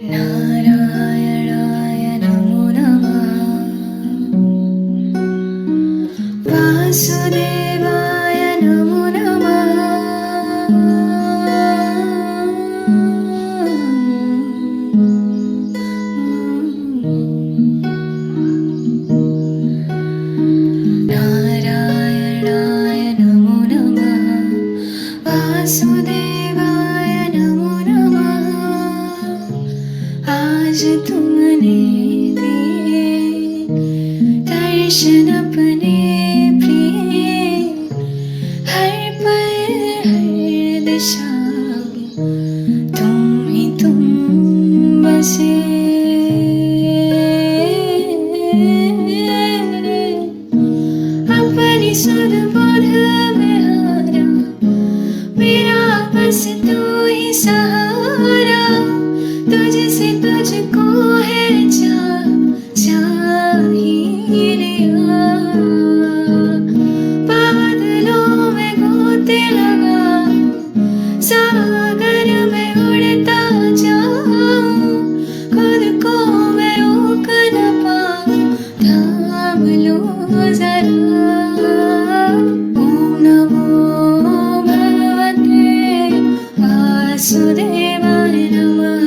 नारायणाय नमो नमः। वासुदेवाय नमो नमः। नारायणाय नमो नमः। वासुदेवाय नमो नमः। आज तुमने दिए दर्शन अपने प्रिय, हर पल हर दिशा तुम ही तुम बसे। अपनी सुध बुध में हारा, मेरा बस तू ही सहारा। तुझसे तुझको है चाहिए बादलों में गोते लगा, सागर में उड़ता जाऊं। खुद को मैं रोक न पाऊं, थाम लो जरा। ओम नमो भगवते वासुदेवाय नमः।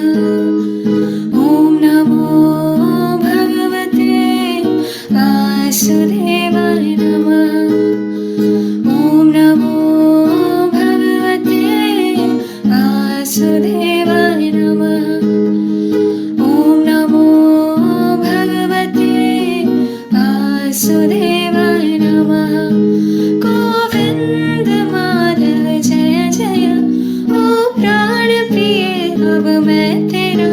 ओम नमो भगवते वासुदेवाय नमः। ओम नमो भगवते वासुदेवाय नमः। ओम नमो भगवते वासुदेवाय नमः। गोविंद माधव जय जय, ओ प्राण प्रिय अब मैं तेरा